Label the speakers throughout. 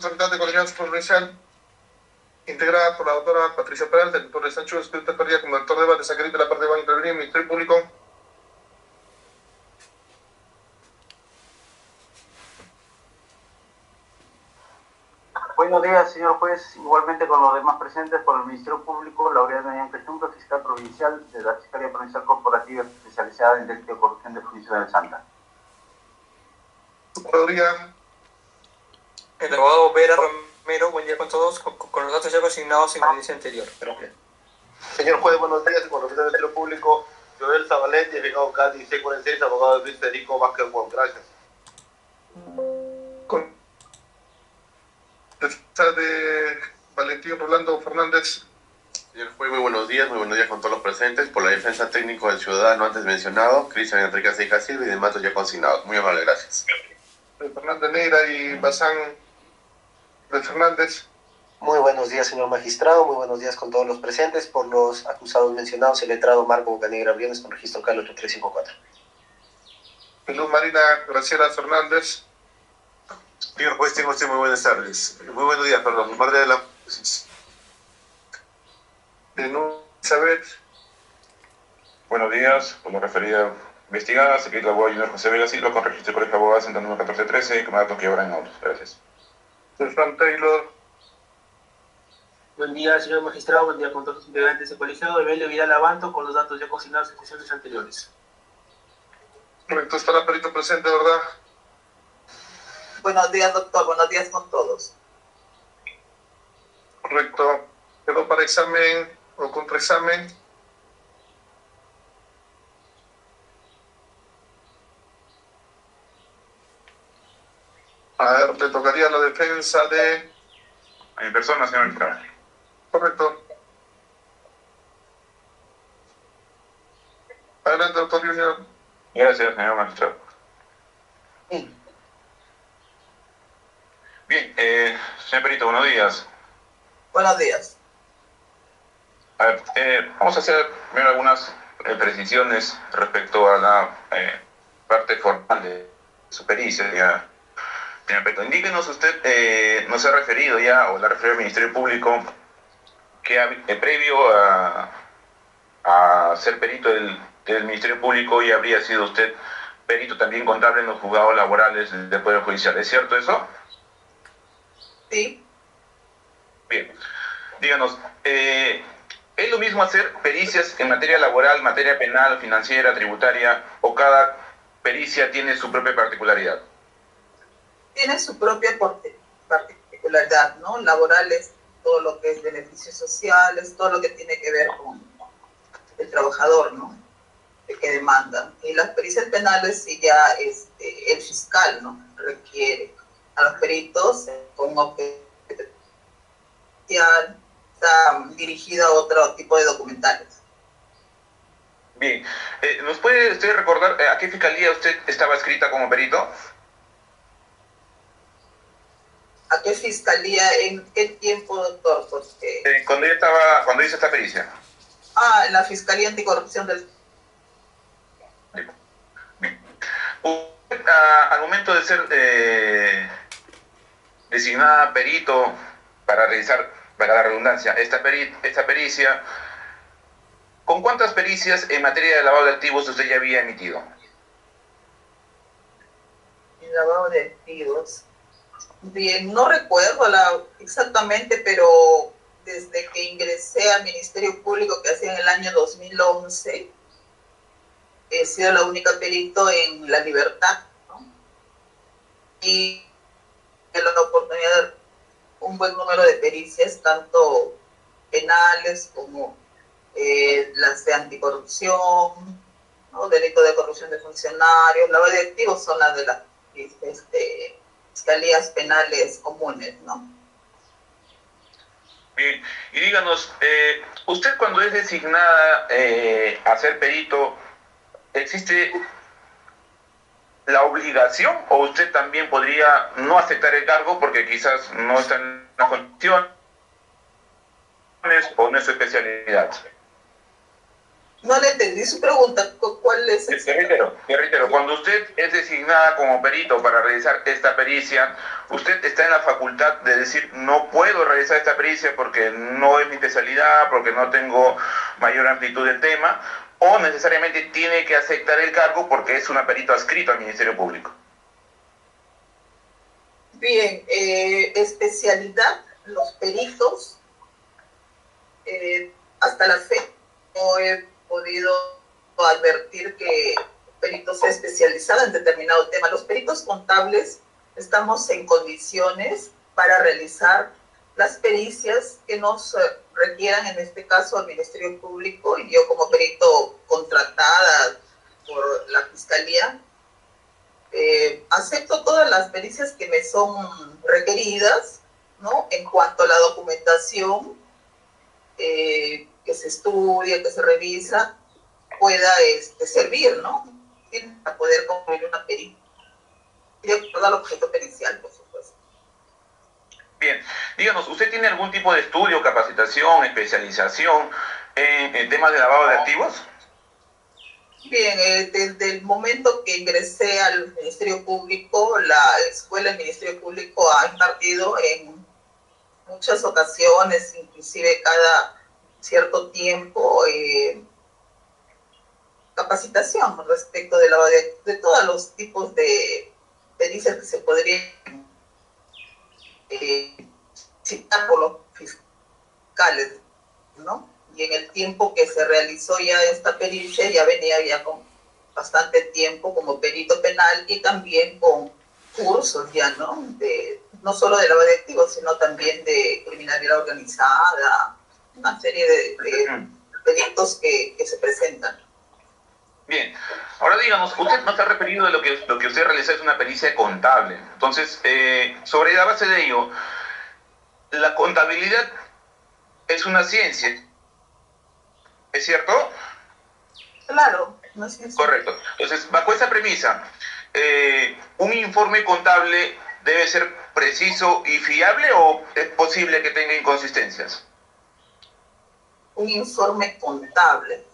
Speaker 1: Representante de Coordinación Provincial, integrada por la doctora Patricia Peralta, el doctor Sancho Espíritu Ferría como director de debate, Saquerita de la parte de Banco Intervenir, Ministerio Público.
Speaker 2: Buenos días, señor juez. Igualmente con los demás presentes por el Ministerio Público, Laureano Mediante Chumpa, fiscal provincial de la Fiscalía Provincial Corporativa especializada en Delito de Corrupción de Juicio de Santa.
Speaker 1: Procuraduría.
Speaker 3: El abogado Vera Romero, buen día con todos, con los datos ya asignados en la audiencia anterior. Gracias.
Speaker 4: Señor juez, buenos días. Con respecto al Ministerio Público, Joel Zavalete, designado CAD 1646, abogado de Luis Federico Vázquez Juan. Gracias.
Speaker 1: Con de Valentín Rolando Fernández.
Speaker 4: Señor juez, muy buenos días con todos los presentes. Por la defensa técnico del ciudadano antes mencionado, Cristian Enrique Seija Silva y demás ya consignados. Muy amable, gracias.
Speaker 1: Fernández Neira y Bazán de Fernández.
Speaker 5: Muy buenos días, señor magistrado. Muy buenos días con todos los presentes. Por los acusados mencionados, el letrado Marco Bocanegra Briones con registro CAL 8354.
Speaker 1: Pelú Marina Graciela Fernández.
Speaker 4: Señor juez, tengo usted muy buenas tardes. Muy buenos días, perdón. Parte de la...
Speaker 1: Elizabeth.
Speaker 6: Buenos días, por la referida investigada, secretario de abogado Junior José Vega Silva con registro de colegio de abogados en número 1413, que me da toque ahora en autos. Gracias.
Speaker 1: Fran Taylor.
Speaker 7: Buen día, señor magistrado. Buen día con todos los integrantes del colegiado. Evelio Vidal Abanto con los datos ya consignados en sesiones anteriores.
Speaker 1: Correcto, está la perito presente, ¿verdad?
Speaker 8: Buenos días, doctor. Buenos días con todos.
Speaker 1: Correcto. Quedó para examen o contraexamen. A ver, le tocaría la defensa de...
Speaker 6: A mi persona, señor magistrado.
Speaker 1: Correcto. Adelante, doctor Junior.
Speaker 6: Gracias, señor magistrado. Bien, señor perito, buenos días.
Speaker 8: Buenos días.
Speaker 6: A ver, vamos a hacer primero algunas precisiones respecto a la parte formal de su pericia. Señor perito, indíquenos usted, nos ha referido ya, o le ha referido al Ministerio Público, que previo a ser perito del Ministerio Público ya habría sido usted perito también contable en los juzgados laborales del Poder Judicial. ¿Es cierto eso?
Speaker 8: Sí.
Speaker 6: Bien. Díganos, ¿es lo mismo hacer pericias en materia laboral, materia penal, financiera, tributaria, o cada pericia tiene su propia particularidad?
Speaker 8: Tiene su propia particularidad, ¿no? Laborales, todo lo que es beneficios sociales, todo lo que tiene que ver con el trabajador, ¿no? De que demandan. Y las pericias penales sí ya el fiscal, ¿no? Requiere a los peritos con objeto especial, está dirigida a otro tipo de documentales.
Speaker 6: Bien. ¿Nos puede usted recordar a qué fiscalía usted estaba adscrita como perito?
Speaker 8: ¿A qué fiscalía? ¿En qué tiempo, doctor? Porque...
Speaker 6: cuando hizo esta pericia.
Speaker 8: En la Fiscalía Anticorrupción del...
Speaker 6: Al momento de ser designada perito para realizar, para la redundancia, esta pericia, ¿con cuántas pericias en materia de lavado de activos usted ya había emitido?
Speaker 8: En lavado de activos. Bien, no recuerdo exactamente, pero desde que ingresé al Ministerio Público, que hacía en el año 2011, he sido la única perito en La Libertad, ¿no? Y he la oportunidad de un buen número de pericias, tanto penales como las de anticorrupción, ¿no? Delito de corrupción de funcionarios, lavado de activos son las de las fiscalías penales comunes, ¿no?
Speaker 6: Bien, y díganos, usted cuando es designada a ser perito, ¿existe la obligación o usted también podría no aceptar el cargo porque quizás no está en las condiciones o no es su especialidad?
Speaker 8: No le entendí su pregunta. ¿Cuál es el...?
Speaker 6: Te reitero, cuando usted es designada como perito para realizar esta pericia, usted está en la facultad de decir, no puedo realizar esta pericia porque no es mi especialidad, porque no tengo mayor amplitud del tema, o necesariamente tiene que aceptar el cargo porque es una perito adscrito al Ministerio Público.
Speaker 8: Bien, especialidad, los peritos, hasta la fe no he podido advertir que un perito sea especializado en determinado tema. Los peritos contables estamos en condiciones para realizar las pericias que nos requieran, en este caso al Ministerio Público, y yo como perito contratada por la Fiscalía, acepto todas las pericias que me son requeridas, ¿no? En cuanto a la documentación que se estudia, que se revisa, pueda servir, ¿no? Para poder concluir una pericia y acordar al objeto pericial, por supuesto.
Speaker 6: Bien, díganos, ¿usted tiene algún tipo de estudio, capacitación, especialización en temas de lavado de activos?
Speaker 8: Bien, desde el momento que ingresé al Ministerio Público, la escuela del Ministerio Público ha impartido en muchas ocasiones, inclusive cada cierto tiempo, capacitación respecto de todos los tipos de pericias que se podrían citar por los fiscales, ¿no? Y en el tiempo que se realizó ya esta pericia, ya venía ya con bastante tiempo como perito penal y también con cursos ya, ¿no? No solo de lavado de activos, sino también de criminalidad organizada, una serie de peritos que se presentan.
Speaker 6: Bien, ahora díganos, usted nos ha referido de lo que usted realiza es una pericia contable. Entonces, sobre la base de ello, la contabilidad es una ciencia, ¿es cierto?
Speaker 8: Claro, no es ciencia.
Speaker 6: Correcto. Entonces, bajo esa premisa, ¿un informe contable debe ser preciso y fiable o es posible que tenga inconsistencias?
Speaker 8: Un informe contable.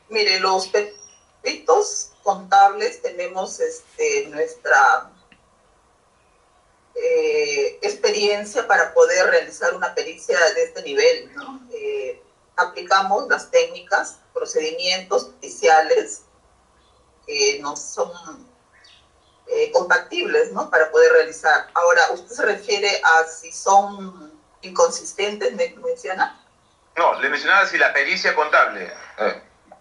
Speaker 8: Mire, los peritos contables tenemos nuestra experiencia para poder realizar una pericia de este nivel, ¿no? Aplicamos las técnicas, procedimientos oficiales que no son compatibles, ¿no? Para poder realizar. Ahora, ¿usted se refiere a si son inconsistentes, me menciona?
Speaker 6: No, le mencionaba si la pericia contable,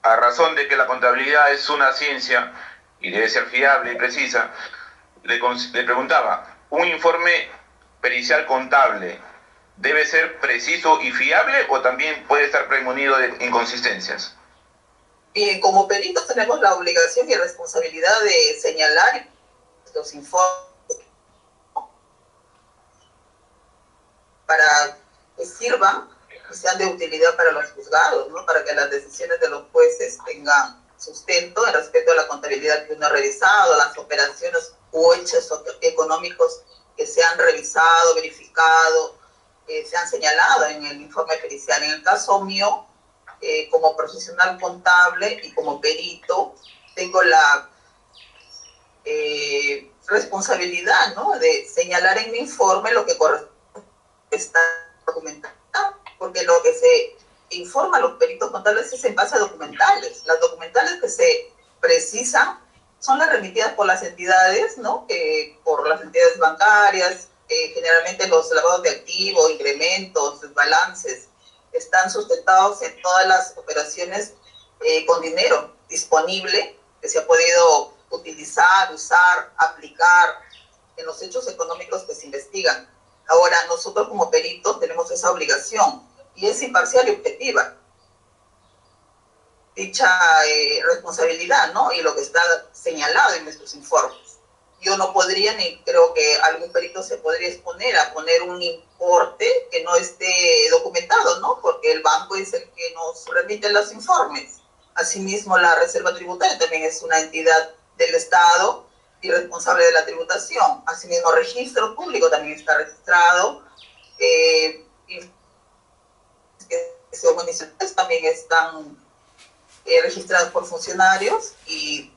Speaker 6: a razón de que la contabilidad es una ciencia y debe ser fiable y precisa, le preguntaba, ¿un informe pericial contable debe ser preciso y fiable o también puede estar premunido de inconsistencias?
Speaker 8: Bien, como peritos tenemos la obligación y responsabilidad de señalar los informes para que sirvan, que sean de utilidad para los juzgados, ¿no? Para que las decisiones de los jueces tengan sustento en respecto a la contabilidad que uno ha revisado, las operaciones u hechos económicos que se han revisado, verificado, se han señalado en el informe pericial. En el caso mío, como profesional contable y como perito, tengo la responsabilidad, ¿no? De señalar en mi informe lo que corresponde está documentado, porque lo que se informa a los peritos contables es en base a documentales. Las documentales que se precisan son las remitidas por las entidades, ¿no? Por las entidades bancarias, generalmente los lavados de activos, incrementos, balances, están sustentados en todas las operaciones con dinero disponible que se ha podido utilizar, usar, aplicar en los hechos económicos que se investigan. Ahora, nosotros como peritos tenemos esa obligación y es imparcial y objetiva dicha responsabilidad, ¿no? Y lo que está señalado en nuestros informes. Yo no podría, ni creo que algún perito se podría exponer a poner un importe que no esté documentado, ¿no? Porque el banco es el que nos remite los informes. Asimismo, la Reserva Tributaria también es una entidad del Estado y responsable de la tributación. Asimismo, registro público también está registrado. Y municipales también están registradas por funcionarios y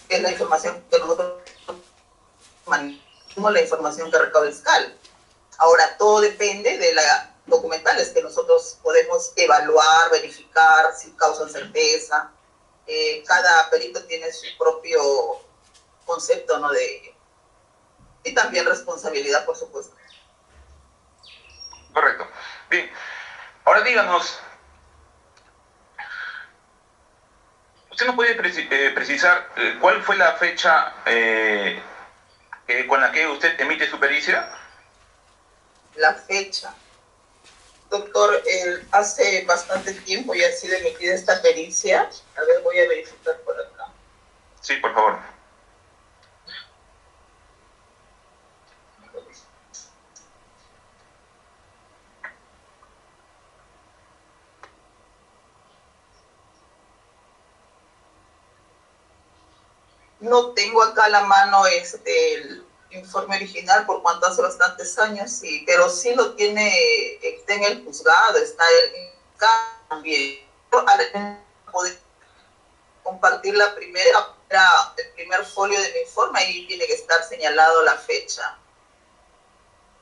Speaker 8: es la información que nosotros manejamos, la información que recauda el fiscal. Ahora, todo depende de las documentales que nosotros podemos evaluar, verificar si causan certeza. Cada perito tiene su propio concepto, ¿no? Y también responsabilidad, por supuesto.
Speaker 6: Correcto. Bien. Ahora díganos, ¿usted nos puede precisar cuál fue la fecha con la que usted emite su pericia?
Speaker 8: La fecha. Doctor, hace bastante tiempo ya ha sido emitida esta pericia. A ver, voy a verificar por acá.
Speaker 6: Sí, por favor.
Speaker 8: No tengo acá a la mano el informe original por cuanto hace bastantes años, sí, pero sí lo tiene, está en el juzgado, está en también. Poder compartir el primer folio de mi informe, ahí tiene que estar señalado la fecha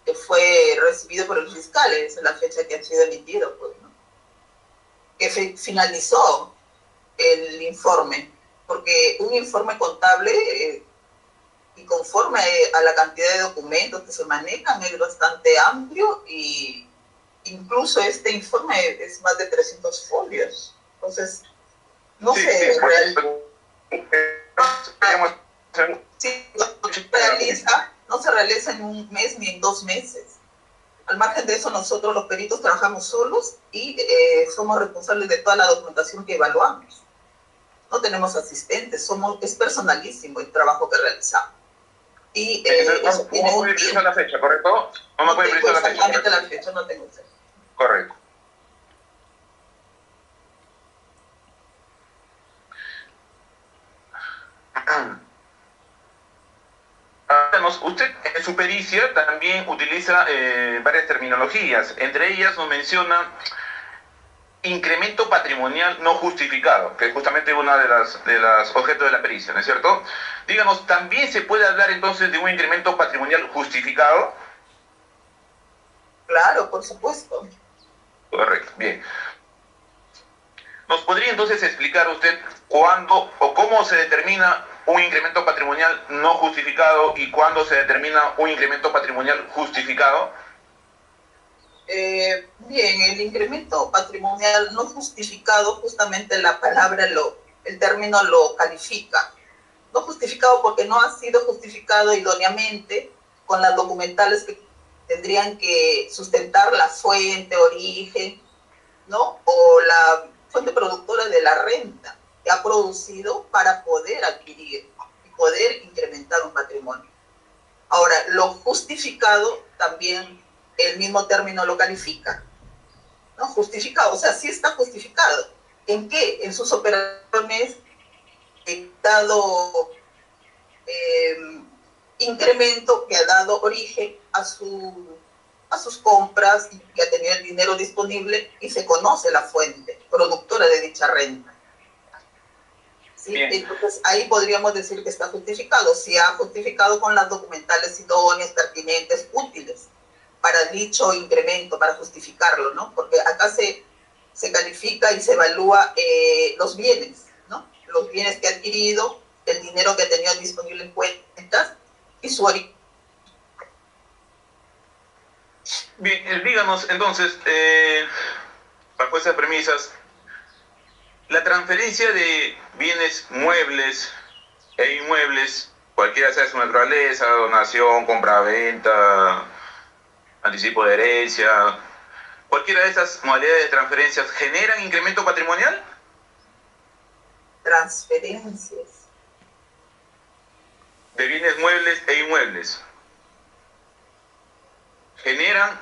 Speaker 8: que fue recibido por el fiscal, esa es la fecha que ha sido emitido, pues, ¿no? Que finalizó el informe, porque un informe contable y conforme a la cantidad de documentos que se manejan es bastante amplio y incluso este informe es más de 300 folios. Entonces, no
Speaker 6: sí,
Speaker 8: sé,
Speaker 6: sí,
Speaker 8: no se realiza en un mes ni en 2 meses. Al margen de eso, nosotros los peritos trabajamos solos y somos responsables de toda la documentación que evaluamos. No tenemos asistentes, es personalísimo el trabajo que realizamos. Y
Speaker 6: no me puede precisar la fecha, ¿correcto? No me puede precisar la fecha.
Speaker 8: Exactamente la fecha, no tengo fecha.
Speaker 6: Correcto. Usted en su pericia también utiliza varias terminologías. Entre ellas nos menciona incremento patrimonial no justificado, que es justamente una de las objetos de la pericia, ¿no es cierto? Díganos, ¿también se puede hablar entonces de un incremento patrimonial justificado?
Speaker 8: Claro, por supuesto.
Speaker 6: Correcto, bien. ¿Nos podría entonces explicar usted cuándo o cómo se determina un incremento patrimonial no justificado y cuándo se determina un incremento patrimonial justificado?
Speaker 8: Bien, el incremento patrimonial no justificado, justamente la palabra, el término lo califica. No justificado porque no ha sido justificado idóneamente con las documentales que tendrían que sustentar la fuente, origen, ¿no? O la fuente productora de la renta que ha producido para poder adquirir y poder incrementar un patrimonio. Ahora, lo justificado también el mismo término lo califica, ¿no? Justificado, o sea, sí está justificado. ¿En qué? En sus operaciones, dado incremento que ha dado origen a sus compras y que ha tenido el dinero disponible y se conoce la fuente productora de dicha renta. ¿Sí? Entonces ahí podríamos decir que está justificado, si ha justificado con las documentales idóneas, pertinentes, útiles para dicho incremento, para justificarlo, ¿no? Porque acá se califica y se evalúa los bienes, ¿no? Los bienes que ha adquirido, el dinero que ha tenido disponible en cuentas y su origen.
Speaker 6: Bien, díganos entonces, bajo esas premisas, la transferencia de bienes muebles e inmuebles, cualquiera sea su naturaleza, donación, compra-venta, anticipo de herencia, cualquiera de esas modalidades de transferencias, ¿generan incremento patrimonial?
Speaker 8: Transferencias.
Speaker 6: De bienes muebles e inmuebles. ¿Generan?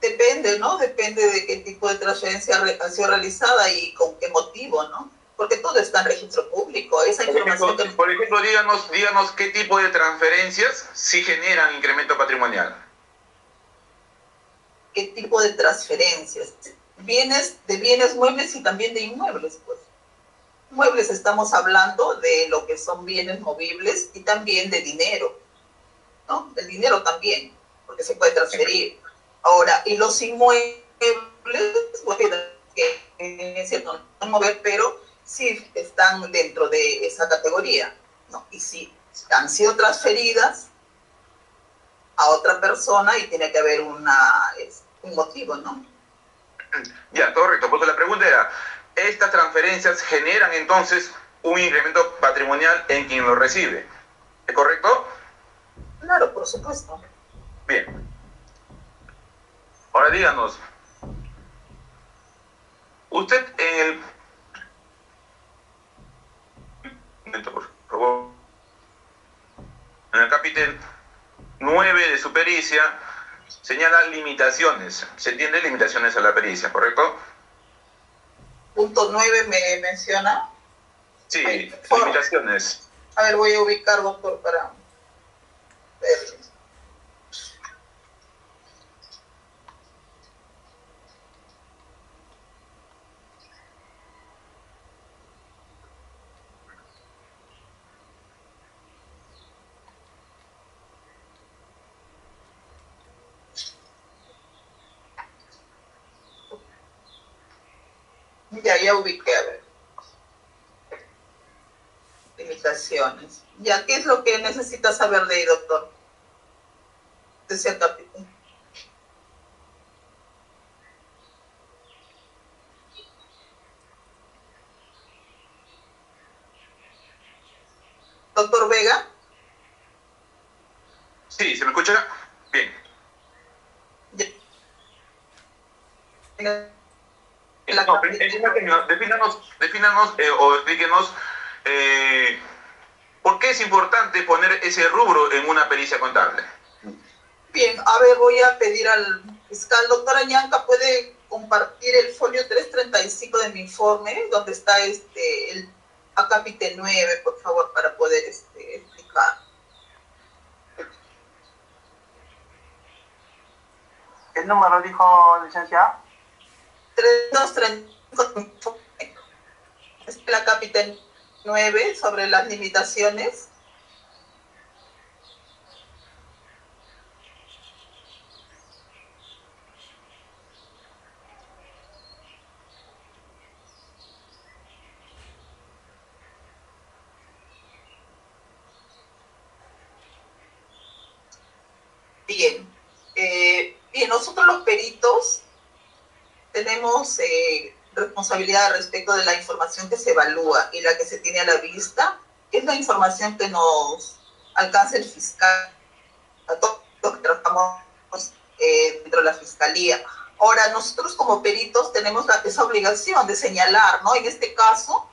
Speaker 8: Depende, ¿no? Depende de qué tipo de transferencia ha sido realizada y con qué motivo, ¿no? Porque todo está en registro público. Esa información
Speaker 6: por ejemplo, díganos qué tipo de transferencias sí generan incremento patrimonial.
Speaker 8: ¿Qué tipo de transferencias? de bienes muebles y también de inmuebles, pues. Muebles estamos hablando de lo que son bienes movibles y también de dinero, ¿no? El dinero también, porque se puede transferir. Ahora, y los inmuebles, bueno, que es cierto, no mover, pero sí están dentro de esa categoría, ¿no? Y sí han sido transferidas a otra persona y tiene que haber un motivo, ¿no?
Speaker 6: Ya, correcto, porque la pregunta era, ¿estas transferencias generan entonces un incremento patrimonial en quien lo recibe? ¿Es correcto?
Speaker 8: Claro, por supuesto.
Speaker 6: Bien. Ahora díganos, usted en el... Un momento, por favor. En el capítulo 9 de su pericia señala limitaciones. ¿Se entiende? Limitaciones a la pericia, ¿correcto?
Speaker 8: Punto 9 me menciona.
Speaker 6: Sí,
Speaker 8: Ay,
Speaker 6: limitaciones.
Speaker 8: A ver, voy a ubicar, doctor, para ver. Ya ubiqué, a ver. Limitaciones. Ya, ¿qué es lo que necesita saber de ahí, doctor? De ese capítulo. Doctor Vega.
Speaker 6: Sí, ¿se me escucha? Bien.
Speaker 8: Ya.
Speaker 6: No, defínanos o explíquenos por qué es importante poner ese rubro en una pericia contable.
Speaker 8: Bien, a ver, voy a pedir al fiscal, doctora Ñanca, ¿puede compartir el folio 335 de mi informe, donde está el acápite 9, por favor, para poder explicar?
Speaker 2: ¿Qué número dijo, licenciada?
Speaker 8: 335, es el acápite 9 sobre las limitaciones. Bien, bien, nosotros los peritos tenemos responsabilidad respecto de la información que se evalúa y la que se tiene a la vista, que es la información que nos alcanza el fiscal, a todos los que trabajamos dentro de la fiscalía. Ahora, nosotros como peritos tenemos esa obligación de señalar, ¿no? En este caso,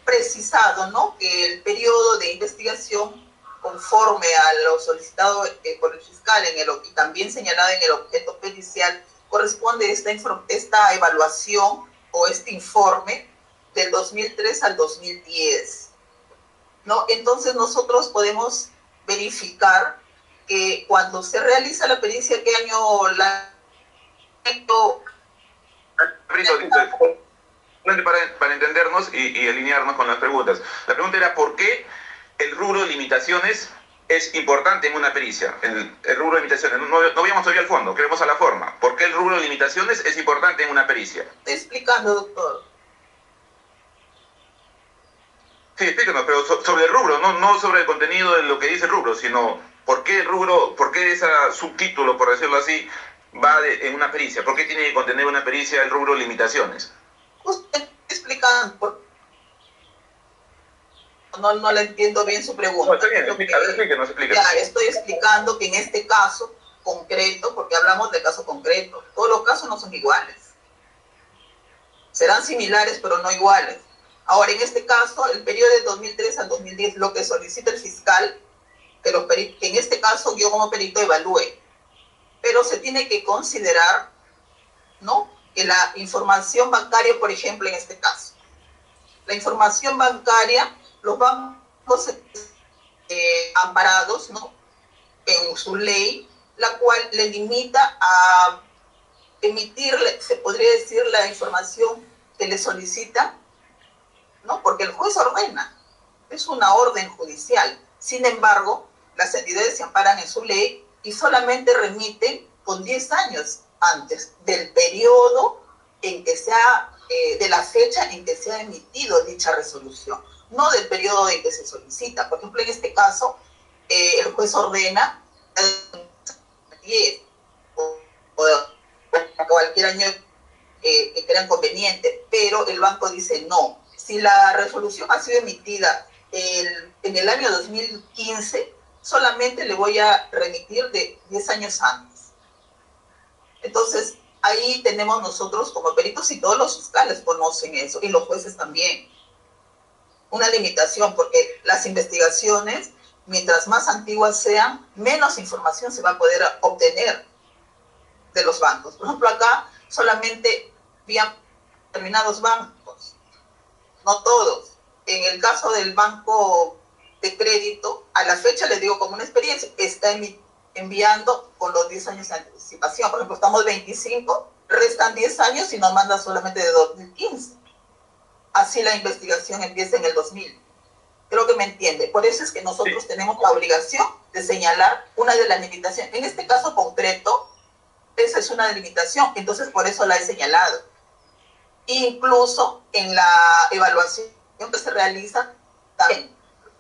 Speaker 8: precisado, ¿no? Que el periodo de investigación conforme a lo solicitado por el fiscal y también señalado en el objeto pericial, corresponde esta evaluación o este informe del 2003 al 2010, ¿no? Entonces nosotros podemos verificar que cuando se realiza la pericia, ¿qué año la...
Speaker 6: Para entendernos y alinearnos con las preguntas. La pregunta era ¿por qué el rubro de limitaciones es importante en una pericia? El rubro de limitaciones, no veamos todavía al fondo, queremos a la forma. ¿Por qué el rubro de limitaciones es importante en una pericia?
Speaker 8: Estoy explicando, doctor.
Speaker 6: Sí, explícanos, pero sobre el rubro, no sobre el contenido de lo que dice el rubro, sino ¿por qué el rubro, por qué ese subtítulo, por decirlo así, va en una pericia? ¿Por qué tiene que contener una pericia el rubro limitaciones?
Speaker 8: Usted explicando, no le entiendo bien su pregunta.
Speaker 6: No, está bien, explíquenos.
Speaker 8: Ya, estoy explicando que en este caso concreto, porque hablamos de caso concreto, todos los casos no son iguales. Serán similares, pero no iguales. Ahora, en este caso, el periodo de 2003 al 2010, lo que solicita el fiscal, que en este caso yo como perito evalúe, pero se tiene que considerar, ¿no?, que la información bancaria, por ejemplo, en este caso, la información bancaria, los bancos amparados, ¿no?, en su ley, la cual le limita a emitirle, se podría decir, la información que le solicita, ¿no? Porque el juez ordena, es una orden judicial. Sin embargo, las entidades se amparan en su ley y solamente remiten con 10 años antes del periodo en que de la fecha en que se ha emitido dicha resolución, no del periodo en que se solicita. Por ejemplo, en este caso, el juez ordena 10 o cualquier año que crean conveniente, pero el banco dice no. Si la resolución ha sido emitida en el año 2015, solamente le voy a remitir de 10 años antes. Entonces, ahí tenemos nosotros como peritos, y todos los fiscales conocen eso, y los jueces también, una limitación, porque las investigaciones, mientras más antiguas sean, menos información se va a poder obtener de los bancos. Por ejemplo, acá solamente había determinados bancos, no todos. En el caso del banco de crédito, a la fecha, les digo como una experiencia, está enviando con los 10 años de anticipación. Por ejemplo, estamos 25, restan 10 años y nos manda solamente de 2015. Así la investigación empieza en el 2000. Creo que me entiende. Por eso es que nosotros tenemos la obligación de señalar una de las limitaciones. En este caso concreto, esa es una limitación, entonces por eso la he señalado. Incluso en la evaluación que se realiza, también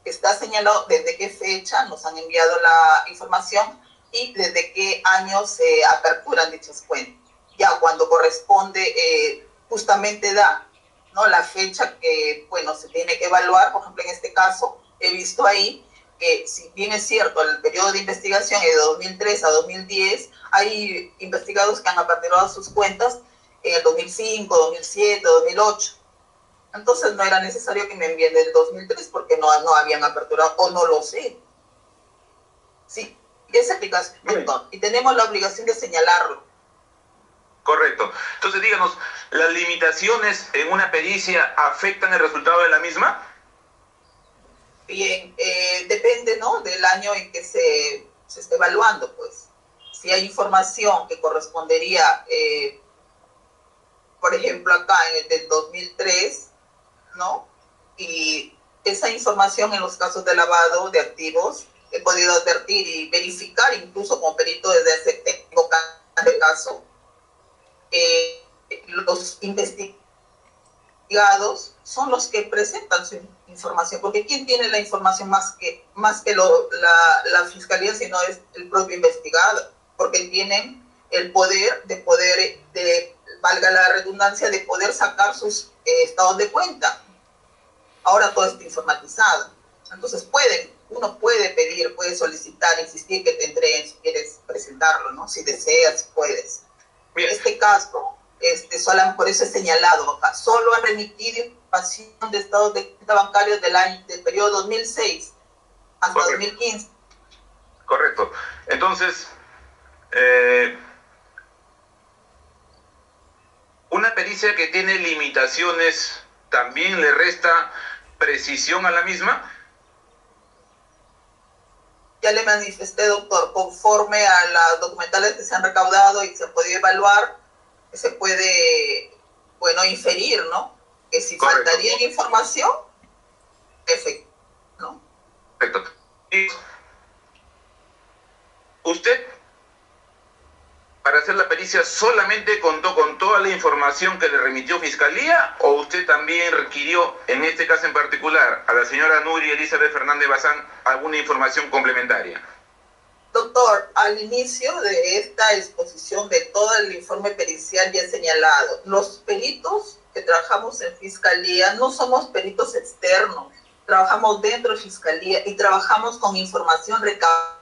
Speaker 8: está señalado desde qué fecha nos han enviado la información y desde qué año se aperturan dichas cuentas. Ya cuando corresponde, justamente da, ¿no?, la fecha que, bueno, se tiene que evaluar. Por ejemplo, en este caso, he visto ahí que, si bien es cierto, el periodo de investigación es de 2003 a 2010, hay investigados que han aperturado sus cuentas en el 2005, 2007, 2008. Entonces no era necesario que me envíen del 2003 porque no habían aperturado, o no lo sé. Sí, esa explicación, doctor. Y tenemos la obligación de señalarlo.
Speaker 6: Correcto. Entonces, díganos, ¿las limitaciones en una pericia afectan el resultado de la misma?
Speaker 8: Bien, depende, ¿no?, del año en que se esté evaluando, pues. Si hay información que correspondería, por ejemplo, acá en el del 2003, ¿no? Y esa información en los casos de lavado de activos, he podido advertir y verificar, incluso como perito desde hace tiempo de caso, los investigados son los que presentan su información, porque ¿quién tiene la información más que la fiscalía, sino es el propio investigado? Porque tienen el poder de valga la redundancia, de poder sacar sus estados de cuenta. Ahora todo está informatizado. Entonces uno puede pedir, puede solicitar, insistir que te entreguen si quieres presentarlo, ¿no? Si deseas, si puedes.
Speaker 6: Bien.
Speaker 8: En este caso, por eso he señalado acá, solo han remitido información de estados de cuenta bancarios del periodo 2006 hasta 2015.
Speaker 6: Correcto. Entonces, una pericia que tiene limitaciones, ¿también le resta precisión a la misma?
Speaker 8: Ya le manifesté, doctor, conforme a las documentales que se han recaudado y se han podido evaluar, se puede, bueno, inferir, ¿no?, que si
Speaker 6: correcto,
Speaker 8: faltaría información, efecto, ¿no?
Speaker 6: Perfecto. ¿Y usted, para hacer la pericia, solamente contó con toda la información que le remitió Fiscalía, o usted también requirió, en este caso en particular, a la señora Nuria Elizabeth Fernández Bazán, alguna información complementaria?
Speaker 8: Doctor, al inicio de esta exposición de todo el informe pericial ya he señalado, los peritos que trabajamos en Fiscalía no somos peritos externos, trabajamos dentro de Fiscalía y trabajamos con información recaudada.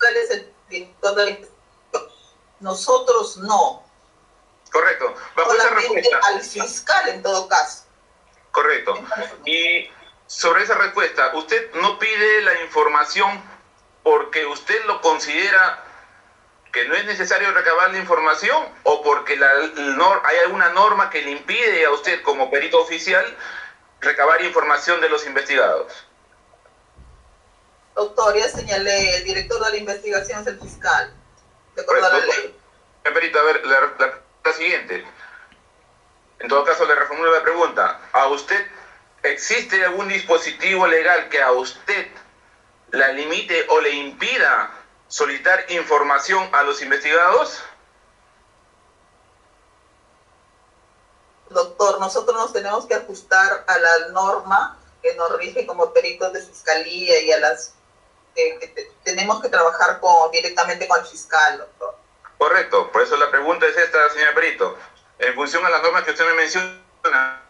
Speaker 8: ¿Cuál es el director de la investigación? Nosotros no.
Speaker 6: Correcto. Bajo esa respuesta,
Speaker 8: al fiscal en todo caso.
Speaker 6: correcto. Y sobre esa respuesta, ¿usted no pide la información porque usted lo considera que no es necesario recabar la información, o porque hay alguna norma que le impide a usted como perito oficial recabar información de los investigados?
Speaker 8: Doctor, ya señalé, el director de la investigación es el fiscal, de acuerdo a la ley.
Speaker 6: perito, a ver, la siguiente. En todo caso, le reformulo la pregunta. ¿A usted existe algún dispositivo legal que a usted la limite o le impida solicitar información a los investigados?
Speaker 8: Doctor, nosotros nos tenemos que ajustar a la norma que nos rige como peritos de fiscalía y a las tenemos que trabajar directamente con el fiscal, doctor.
Speaker 6: Correcto, por eso la pregunta es esta, señor perito. En función a las normas que usted me menciona,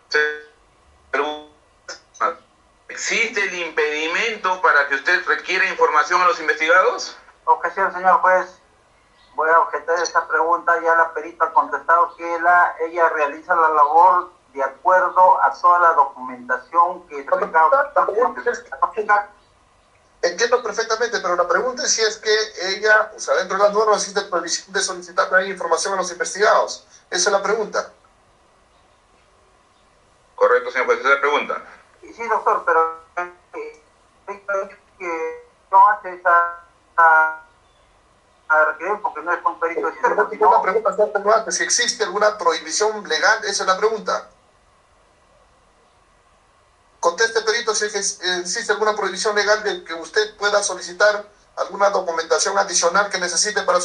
Speaker 6: ¿existe el impedimento para que usted requiera información a los investigados?
Speaker 2: Objeción, señor juez. Voy a objetar esta pregunta. Ya la perita ha contestado que ella realiza la labor de acuerdo a toda la documentación que se
Speaker 1: Entiendo perfectamente, pero la pregunta es si es que ella, o sea, dentro de las normas existe prohibición de solicitar también información a los investigados. Esa es la pregunta.
Speaker 6: Correcto, señor juez, esa es la pregunta.
Speaker 2: Sí, doctor, pero que no hace esa requerir porque no es un perito externo.
Speaker 1: Una pregunta, si existe alguna prohibición legal, esa es la pregunta. Conteste, perito, si existe alguna prohibición legal de que usted pueda solicitar alguna documentación adicional que necesite para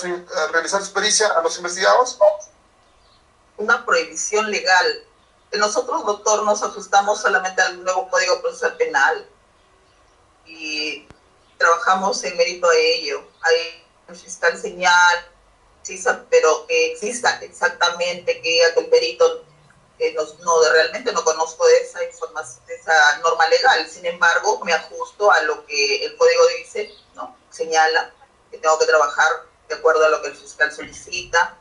Speaker 1: realizar su pericia a los investigados.
Speaker 8: Una prohibición legal. Nosotros, doctor, nos ajustamos solamente al nuevo Código Procesal Penal y trabajamos en mérito a ello. Hay un fiscal señal, pero que exista exactamente que el perito realmente no conozco de esa información, de esa norma legal. Sin embargo, me ajusto a lo que el código dice, ¿no? Señala que tengo que trabajar de acuerdo a lo que el fiscal solicita.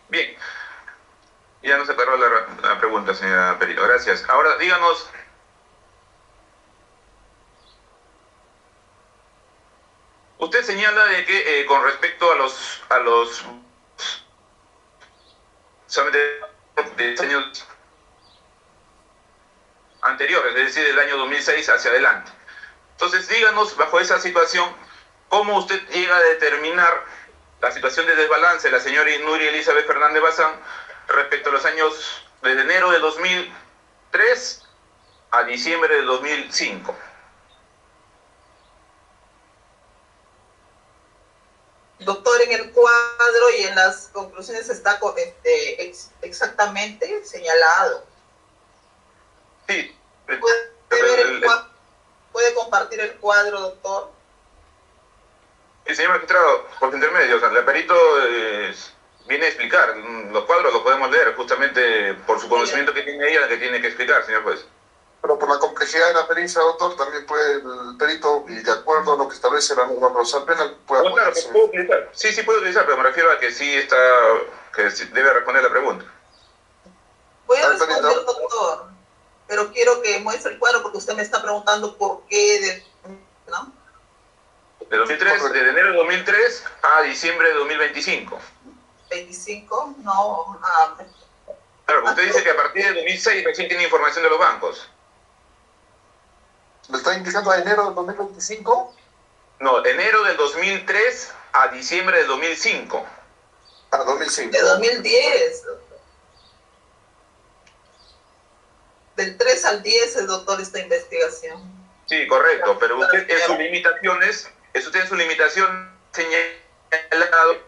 Speaker 6: Bien. Ya nos aclaró la pregunta, señora perito. Gracias. Ahora, díganos, usted señala de que con respecto a los de años anteriores, es decir, del año 2006 hacia adelante. Entonces, díganos, bajo esa situación, ¿cómo usted llega a determinar la situación de desbalance de la señora Nuria Elizabeth Fernández Bazán respecto a los años desde enero de 2003 a diciembre de 2005?
Speaker 8: Doctor, en el cuadro y en las conclusiones está exactamente señalado.
Speaker 6: Sí.
Speaker 8: ¿Puede compartir el cuadro, doctor?
Speaker 6: Sí, señor magistrado, por su intermedio, o sea, el perito viene a explicar. Los cuadros los podemos leer justamente por su conocimiento que tiene ella, que tiene que explicar, señor juez.
Speaker 1: Pero por la complejidad de la pericia, doctor, también puede el perito, y de acuerdo a lo que establece la norma procesal penal, puede
Speaker 6: claro, que puedo utilizar. Sí, puedo utilizar, pero me refiero a que sí está, que debe responder la pregunta.
Speaker 8: Voy a responder, doctor, pero quiero que muestre el cuadro porque usted me está preguntando por qué, ¿no?
Speaker 6: De 2003, de enero de 2003 a diciembre de 2025.
Speaker 8: 25, no.
Speaker 6: Claro, usted dice que a partir de 2006 recién tiene información de los bancos.
Speaker 1: ¿Me está indicando a enero del 2025?
Speaker 6: No, enero del 2003 a diciembre del 2005.
Speaker 1: Ah, 2005.
Speaker 8: De 2010. Del 3 al 10, doctor, esta investigación.
Speaker 6: Sí, correcto, pero usted en sus limitaciones, señalado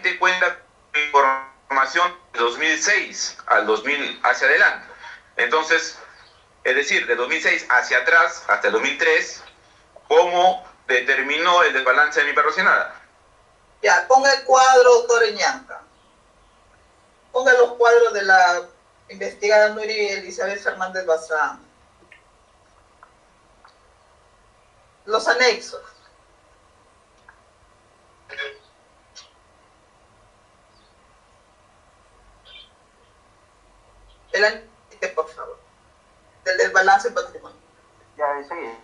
Speaker 6: que cuenta con información de 2006 al 2000 hacia adelante. Entonces, es decir, de 2006 hacia atrás, hasta el 2003, ¿cómo determinó el desbalance de mi perrocinada?
Speaker 8: Ya, ponga el cuadro, doctor Eñanca. Ponga los cuadros de la investigada Nuria Elizabeth Fernández Bazán. Los anexos. El anexo, por favor. Del desbalance patrimonial.
Speaker 2: Ya, ese.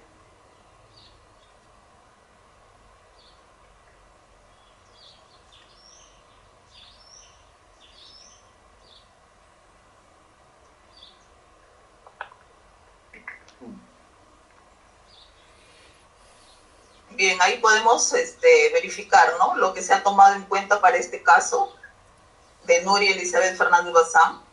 Speaker 8: Bien, ahí podemos verificar, ¿no?, lo que se ha tomado en cuenta para este caso de Nuria Elizabeth Fernández Bazán.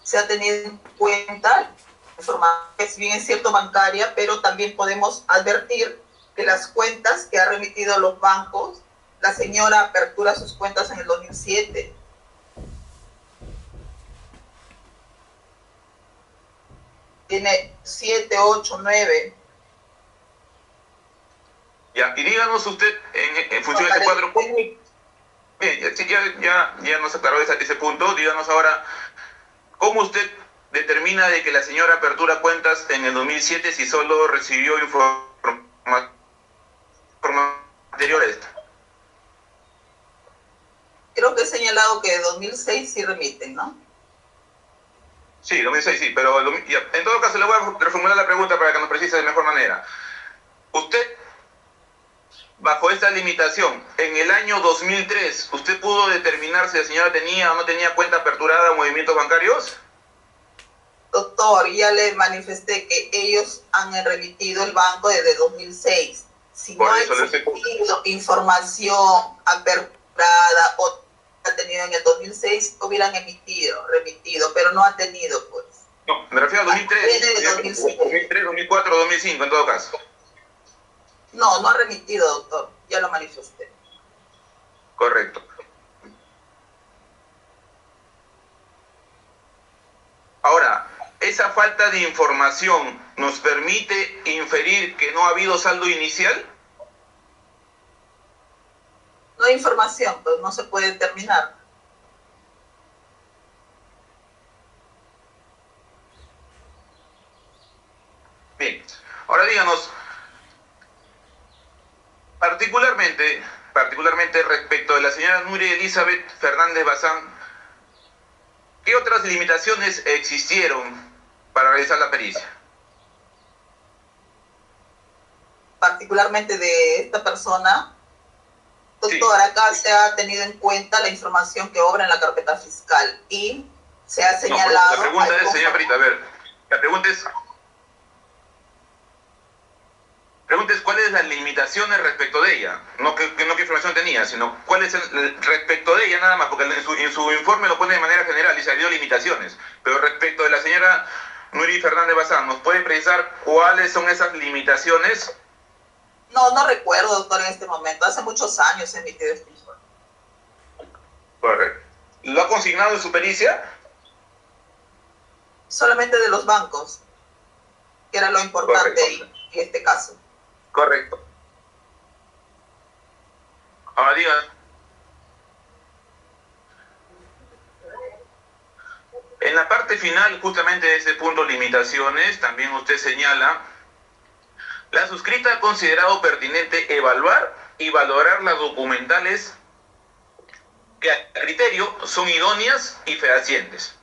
Speaker 8: Se ha tenido en cuenta información, si bien es cierto bancaria, pero también podemos advertir que las cuentas que ha remitido los bancos, la señora apertura sus cuentas en el 2007. Tiene 7, 8, 9.
Speaker 6: Ya, y díganos usted, en función de este cuadro, bien, sí, ya nos aclaró ese punto. Díganos ahora, ¿cómo usted determina de que la señora apertura cuentas en el 2007 si solo recibió información anterior a esta?
Speaker 8: Creo que he señalado que de 2006 sí remiten, ¿no?
Speaker 6: Sí, 2006 sí, pero ya, en todo caso le voy a reformular la pregunta para que nos precise de mejor manera. Usted, bajo esta limitación, en el año 2003, ¿usted pudo determinar si la señora tenía o no tenía cuenta aperturada en movimientos bancarios?
Speaker 8: Doctor, ya le manifesté que ellos han remitido el banco desde 2006. Si no ha existido información aperturada o ha tenido en el 2006, hubieran remitido, pero no ha tenido, pues.
Speaker 6: No, me refiero a 2003, 2003, 2004, 2005 en todo caso.
Speaker 8: No, no ha remitido, doctor, ya lo manifesté.
Speaker 6: Correcto. Ahora, ¿esa falta de información nos permite inferir que no ha habido saldo inicial?
Speaker 8: No hay información, pues no se puede determinar.
Speaker 6: Bien, ahora díganos, particularmente respecto de la señora Nuria Elizabeth Fernández Bazán, ¿qué otras limitaciones existieron para realizar la pericia?
Speaker 8: Particularmente de esta persona, doctor, acá se ha tenido en cuenta la información que obra en la carpeta fiscal y se ha señalado...
Speaker 6: No, la pregunta es, señora Perita, a ver, la pregunta es cuáles son las limitaciones respecto de ella, no qué información tenía, sino cuáles respecto de ella nada más, porque en su informe lo pone de manera general y se dio limitaciones, pero respecto de la señora Nuria Fernández Bazán, ¿nos puede precisar cuáles son esas limitaciones?
Speaker 8: No recuerdo, doctor, en este momento. Hace muchos años he emitido este informe.
Speaker 6: Correcto. ¿Lo ha consignado en su pericia?
Speaker 8: Solamente de los bancos, que era lo importante en este caso.
Speaker 6: Correcto. Ahora diga. En la parte final, justamente de ese punto limitaciones, también usted señala: la suscrita ha considerado pertinente evaluar y valorar las documentales que a criterio son idóneas y fehacientes.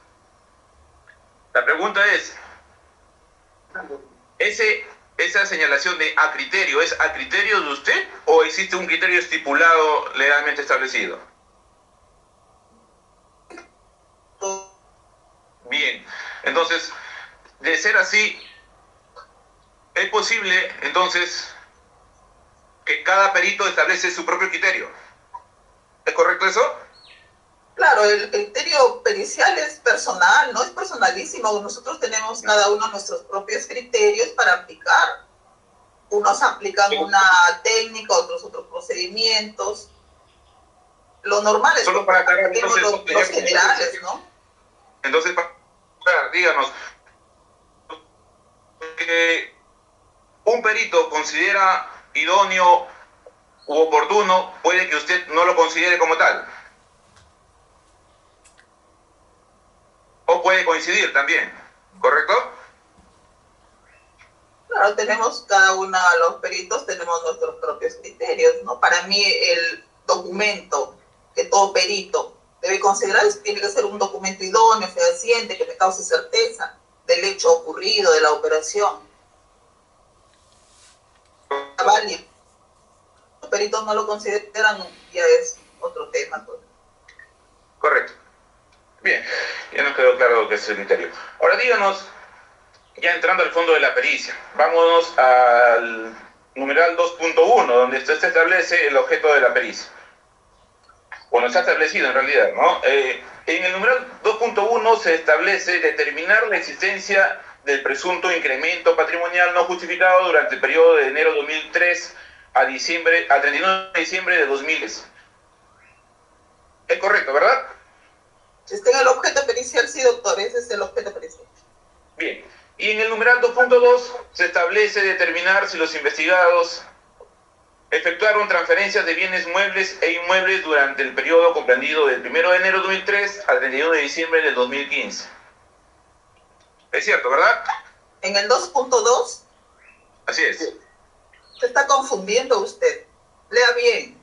Speaker 6: La pregunta es, ¿esa señalación de a criterio es a criterio de usted o existe un criterio estipulado legalmente establecido? Bien, entonces, de ser así, ¿es posible, entonces, que cada perito establece su propio criterio? ¿Es correcto eso?
Speaker 8: Claro, el criterio pericial es personal, no es personalísimo. Nosotros tenemos cada uno nuestros propios criterios para aplicar. Unos aplican una técnica, otros procedimientos. Lo normal es
Speaker 6: solo para aclarar,
Speaker 8: entonces, los generales, ¿no?
Speaker 6: Entonces, díganos, que un perito considera idóneo u oportuno, puede que usted no lo considere como tal. O puede coincidir también, ¿correcto?
Speaker 8: Claro, tenemos cada uno de los peritos, tenemos nuestros propios criterios, ¿no? Para mí el documento que todo perito debe considerar tiene que ser un documento idóneo, fehaciente, que me cause certeza del hecho ocurrido, de la operación. Válido. Los peritos no lo consideran, ya es otro tema. Pues.
Speaker 6: Correcto. Bien, ya nos quedó claro que es el criterio. Ahora díganos, ya entrando al fondo de la pericia, vámonos al numeral 2.1, donde se establece el objeto de la pericia. Bueno, se ha establecido en realidad, ¿no? En el numeral 2.1 se establece determinar la existencia del presunto incremento patrimonial no justificado durante el periodo de enero 2003 a 31 de diciembre de 2010. Es correcto, ¿verdad?
Speaker 8: Está en el objeto pericial, sí, doctor, ese es el objeto pericial.
Speaker 6: Bien. Y en el numeral 2.2 se establece determinar si los investigados efectuaron transferencias de bienes muebles e inmuebles durante el periodo comprendido del 1 de enero de 2003 al 31 de diciembre del 2015. Es cierto, ¿verdad?
Speaker 8: En el 2.2
Speaker 6: Así es.
Speaker 8: se está confundiendo usted. Lea bien.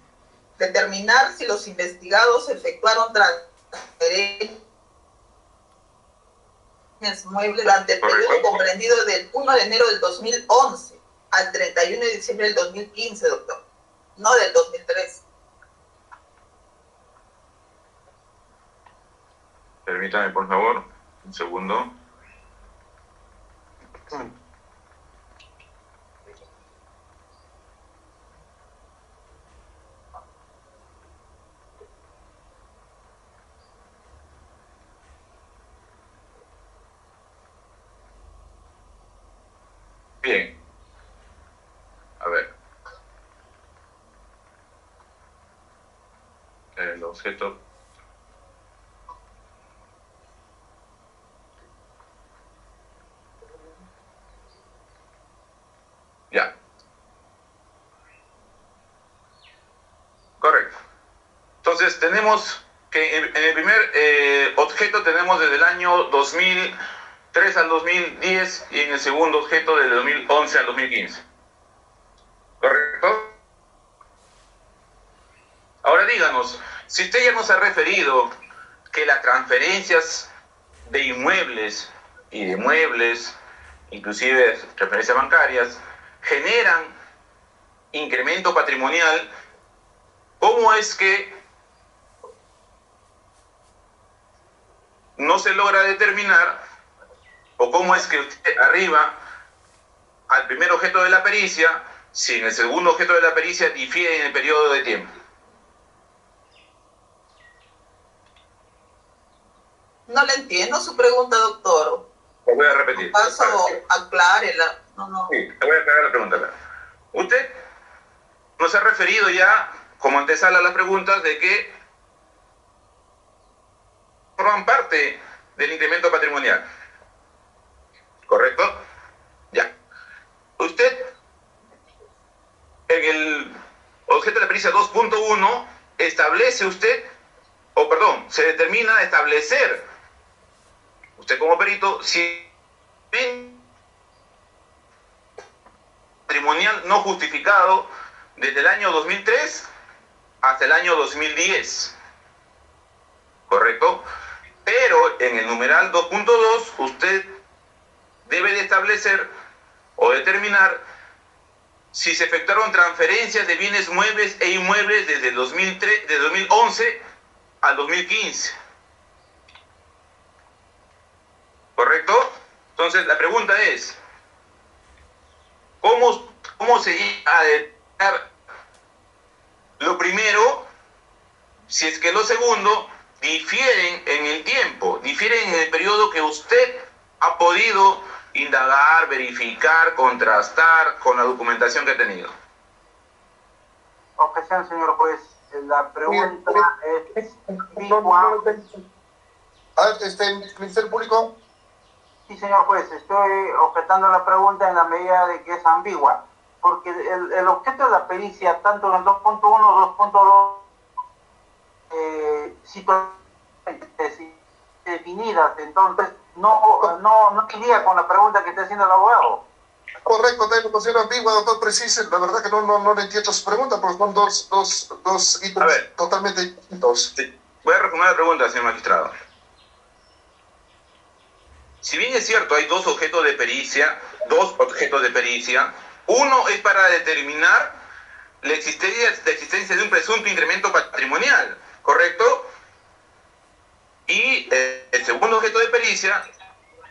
Speaker 8: Determinar si los investigados efectuaron transferencias muebles durante el periodo comprendido del 1 de enero del 2011 al 31 de diciembre del 2015, doctor, no del 2003.
Speaker 6: Permítame, por favor, un segundo. Bien. A ver. El objeto. Ya. Correcto. Entonces tenemos que en el primer objeto tenemos desde el año 2003 al 2010 y en el segundo objeto desde 2011 al 2015. ¿Correcto? Ahora díganos, si usted ya nos ha referido que las transferencias de inmuebles y de muebles, inclusive transferencias bancarias, generan incremento patrimonial, ¿cómo es que no se logra determinar o cómo es que usted arriba al primer objeto de la pericia si en el segundo objeto de la pericia difiere en el periodo de tiempo?
Speaker 8: No le entiendo su pregunta, doctor.
Speaker 6: Lo voy a repetir.
Speaker 8: Paso, aclárela. No.
Speaker 6: Sí, te voy a aclarar la pregunta. Usted nos ha referido ya, como antesala a las preguntas, de que forman parte del incremento patrimonial. ¿Correcto? Ya. Usted, en el objeto de la pericia 2.1, establece usted, o perdón, se determina establecer, usted como perito, si patrimonial no justificado desde el año 2003 hasta el año 2010. ¿Correcto? Pero en el numeral 2.2 usted debe de establecer o determinar si se efectuaron transferencias de bienes muebles e inmuebles desde el 2011 al 2015. ¿Correcto? Entonces la pregunta es, ¿cómo se llega a determinar lo primero si es que lo segundo difieren en el tiempo, difieren en el periodo que usted ha podido indagar, verificar, contrastar con la documentación que ha tenido?
Speaker 2: Objeción, señor juez. La pregunta es...
Speaker 1: Ministerio Público.
Speaker 2: Sí, señor juez, estoy objetando la pregunta en la medida de que es ambigua, porque el objeto de la pericia, tanto en el 2.1 2.2, situaciones definidas, entonces no iría con la pregunta que está haciendo el abogado.
Speaker 1: Correcto, tengo posición ambigua, doctor, precise. La verdad que no entiendo su pregunta, porque son dos ítems totalmente distintos.
Speaker 6: Sí. Voy a reformular la pregunta, señor magistrado. Si bien es cierto, hay dos objetos de pericia, uno es para determinar la existencia de un presunto incremento patrimonial, ¿correcto? Y el segundo objeto de pericia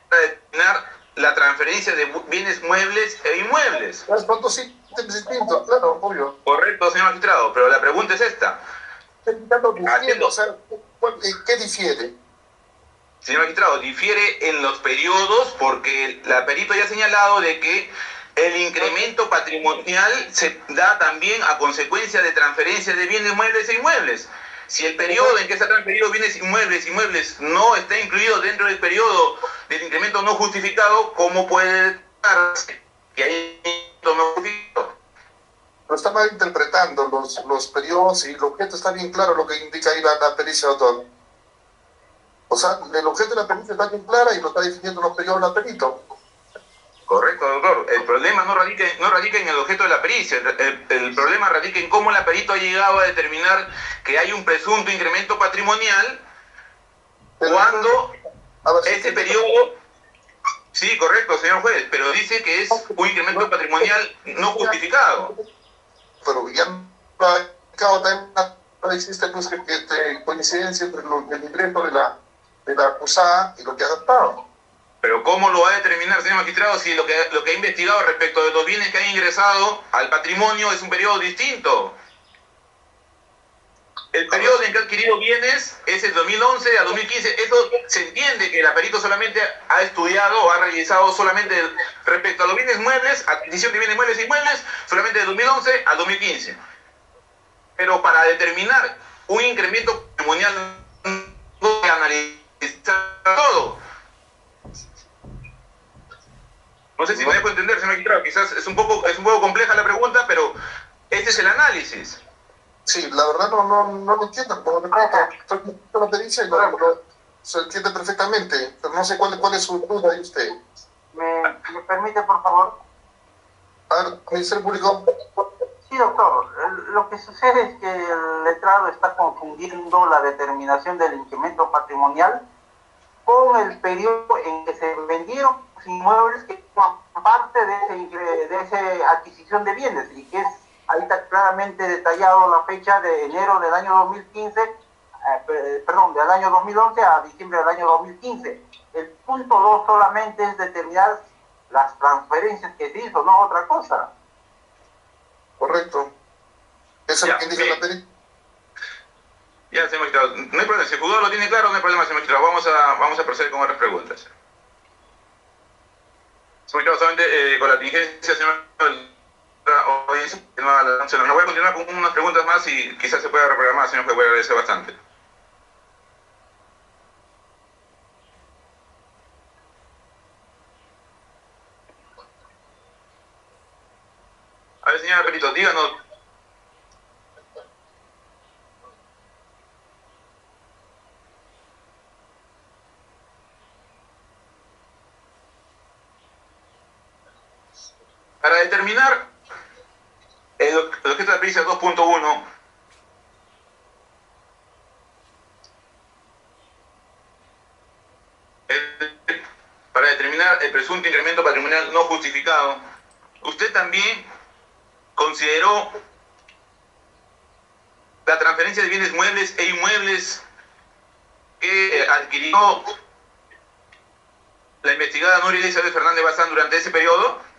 Speaker 6: para determinar la transferencia de bienes muebles e inmuebles.
Speaker 1: Los puntos sí distintos, claro, obvio.
Speaker 6: Correcto, señor magistrado, pero la pregunta es esta.
Speaker 1: O sea, ¿qué difiere?
Speaker 6: Señor magistrado, difiere en los periodos porque la perito ya ha señalado de que el incremento patrimonial se da también a consecuencia de transferencia de bienes muebles e inmuebles. Si el periodo en que se han transferido bienes inmuebles no está incluido dentro del periodo del incremento no justificado, ¿cómo puede darse que hay incremento no justificado?
Speaker 1: Lo está mal interpretando los periodos y el objeto está bien claro lo que indica ahí la pericia, doctor. O sea, el objeto de la pericia está bien clara y lo está definiendo los periodos del perito.
Speaker 6: Correcto, doctor. El problema no radica en el objeto de la pericia. El problema radica en cómo la perito ha llegado a determinar que hay un presunto incremento patrimonial cuando ese periodo... Sí, correcto, señor juez, pero dice que es un incremento patrimonial no justificado.
Speaker 1: Pero ya no existe pues, coincidencia entre el ingreso de la acusada y lo que ha gastado.
Speaker 6: Pero ¿cómo lo va a determinar, señor magistrado, si lo que ha investigado respecto de los bienes que han ingresado al patrimonio es un periodo distinto? El periodo en que ha adquirido bienes es el 2011 a 2015. Eso se entiende que la perito solamente ha estudiado o ha realizado solamente respecto a los bienes muebles, adquisición de bienes muebles e inmuebles, solamente de 2011 a 2015. Pero para determinar un incremento patrimonial no hay que analizar todo. No sé si me dejo entender, señor magistrado, quizás es un poco compleja la pregunta, pero este es el análisis.
Speaker 1: Sí, la verdad no lo entiendo, como estoy la pericia y se entiende perfectamente, pero no sé cuál es su duda de usted.
Speaker 2: ¿Me permite, por favor?
Speaker 1: A ver, Ministerio Público.
Speaker 2: Sí, doctor. Lo que sucede es que el letrado está confundiendo la determinación del incremento patrimonial con el periodo en que se vendieron los inmuebles que forman parte de esa adquisición de bienes, y que es, ahí está claramente detallado la fecha de enero del año 2015, del año 2011 a diciembre del año 2015. El punto 2 solamente es determinar las transferencias que se hizo, no otra cosa.
Speaker 1: Correcto. Eso es lo que indica la pericia.
Speaker 6: Ya, señor magistrado, no hay problema. Si el juzgado lo tiene claro, no hay problema, señor magistrado. Vamos a proceder con otras preguntas. Señor magistrado, solamente con la tingencia, señor audiencia, no voy a continuar con unas preguntas más y quizás se pueda reprogramar, señor juez, voy a agradecer bastante. A ver, señora Perito, díganos. Para determinar el objeto de la pericia 2.1, para determinar el presunto incremento patrimonial no justificado, usted también consideró la transferencia de bienes muebles e inmuebles que adquirió la investigada Nuria Elizabeth Fernández Bazán durante ese periodo.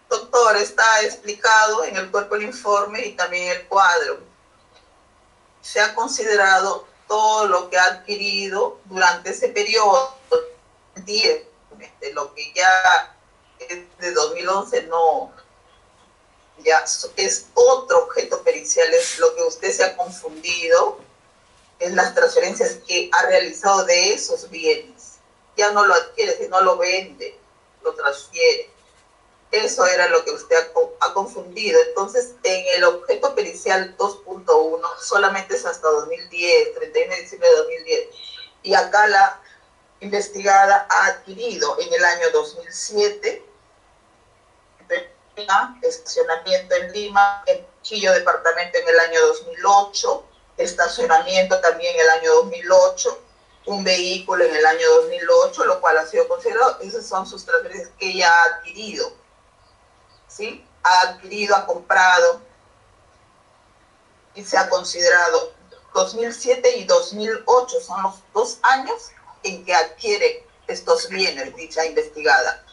Speaker 8: Doctor, está explicado en el cuerpo del informe y también en el cuadro. Se ha considerado todo lo que ha adquirido durante ese periodo, lo que ya es de 2011 no, ya es otro objeto pericial, es lo que usted se ha confundido, es las transferencias que ha realizado de esos bienes. Ya no lo adquiere, sino lo vende, lo transfiere. Eso era lo que usted ha confundido. Entonces, en el objeto pericial 2.1 solamente es hasta 2010, 31 de diciembre de 2010. Y acá la investigada ha adquirido en el año 2007 estacionamiento en Lima, en Chillo departamento en el año 2008, estacionamiento también en el año 2008, un vehículo en el año 2008, lo cual ha sido considerado. Esas son sus transferencias que ella ha adquirido. ¿Sí? Ha adquirido, ha comprado y se ha considerado 2007 y 2008 son los 2 años en que adquiere estos bienes, dicha investigada.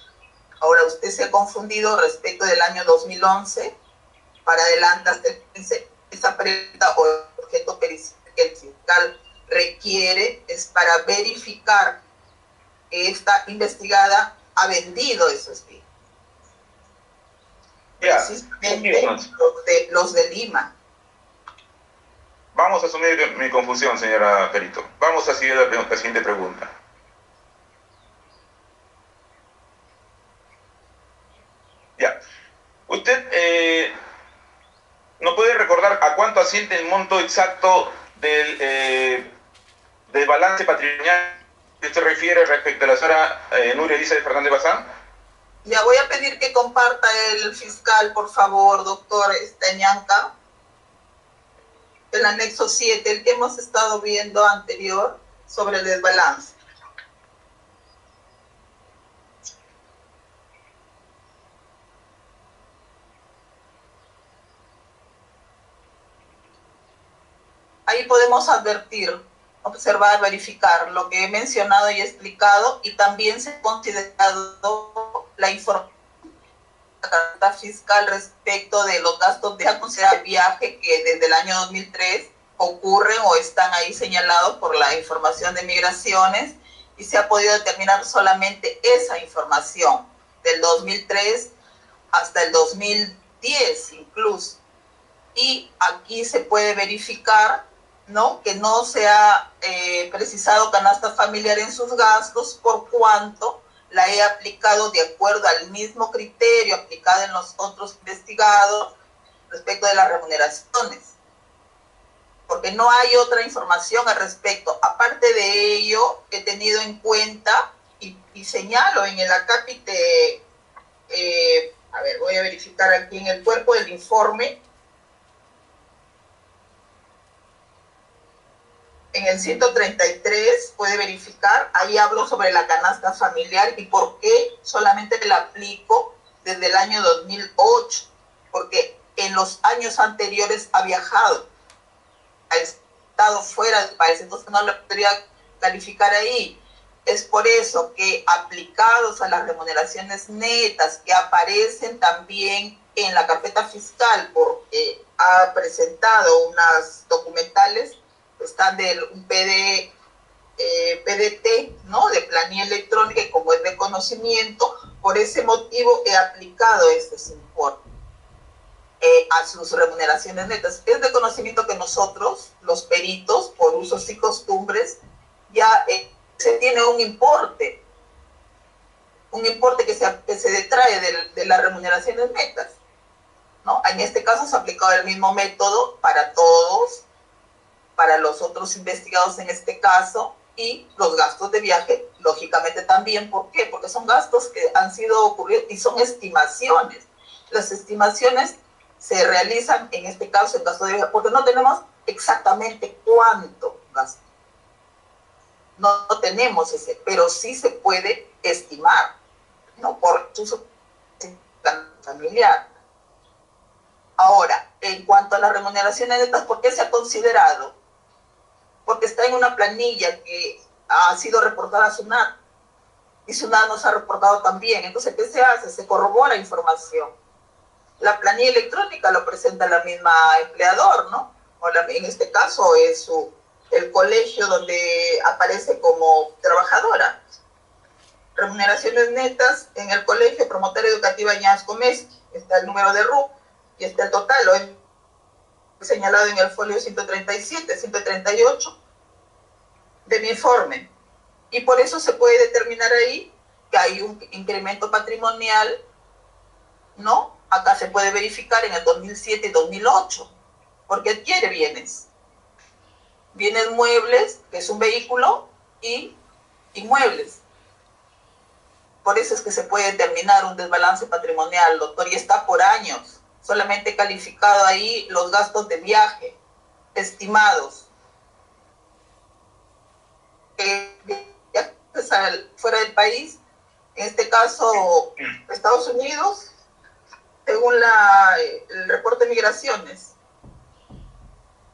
Speaker 8: Ahora, usted se ha confundido respecto del año 2011, para adelante hasta el 15, esa pregunta o el objeto pericial que el fiscal requiere es para verificar que esta investigada ha vendido esos bienes. Precisamente los de Lima.
Speaker 6: Vamos a asumir mi confusión, señora Perito. Vamos a seguir la siguiente pregunta. Ya. ¿Usted no puede recordar a cuánto asciende el monto exacto del balance patrimonial que usted refiere respecto a la señora Nuria Elisa de Fernández Bazán?
Speaker 8: Ya voy a pedir que comparta el fiscal, por favor, doctor Ñanca, el anexo 7, el que hemos estado viendo anterior sobre el desbalance. Ahí podemos advertir, observar, verificar lo que he mencionado y explicado, y también se ha considerado la información de la carta fiscal respecto de los gastos de considerar viaje que desde el año 2003 ocurren o están ahí señalados por la información de migraciones, y se ha podido determinar solamente esa información del 2003 hasta el 2010 incluso. Y aquí se puede verificar, ¿no?, que no se ha precisado canasta familiar en sus gastos, por cuanto la he aplicado de acuerdo al mismo criterio aplicado en los otros investigados respecto de las remuneraciones, porque no hay otra información al respecto. Aparte de ello, he tenido en cuenta y señalo en el acápite, a ver, voy a verificar aquí en el cuerpo del informe, en el 133 puede verificar, ahí hablo sobre la canasta familiar y por qué solamente la aplico desde el año 2008, porque en los años anteriores ha viajado, ha estado fuera del país, entonces no lo podría calificar ahí. Es por eso que aplicados a las remuneraciones netas que aparecen también en la carpeta fiscal, porque ha presentado unas documentales, están de un PDT, ¿no?, de planilla electrónica, y como es de conocimiento, por ese motivo he aplicado estos informes a sus remuneraciones netas. Es de conocimiento que nosotros, los peritos, por usos y costumbres, ya se tiene un importe que se detrae de las remuneraciones netas, ¿no? En este caso se ha aplicado el mismo método para todos, para los otros investigados en este caso, y los gastos de viaje, lógicamente también. ¿Por qué? Porque son gastos que han sido ocurridos y son estimaciones. Las estimaciones se realizan en este caso en gasto de viaje, porque no tenemos exactamente cuánto gasto. No tenemos ese, pero sí se puede estimar, ¿no?, por su familiar. Ahora, en cuanto a las remuneraciones netas, ¿por qué se ha considerado? Porque está en una planilla que ha sido reportada a SUNAT, y SUNAT nos ha reportado también. Entonces, ¿qué se hace? Se corrobora información. La planilla electrónica lo presenta la misma empleador, ¿no? O en este caso es el colegio donde aparece como trabajadora. Remuneraciones netas en el colegio promotora educativa Ñasco Mesqui. Está el número de RUC y está el total, lo he señalado en el folio 137, 138 de mi informe. Y por eso se puede determinar ahí que hay un incremento patrimonial, ¿no? Acá se puede verificar en el 2007 y 2008, porque adquiere bienes muebles, que es un vehículo, y inmuebles. Por eso es que se puede determinar un desbalance patrimonial, doctor, y está por años. Solamente calificado ahí los gastos de viaje estimados. Ya fuera del país, en este caso Estados Unidos, según el reporte de migraciones.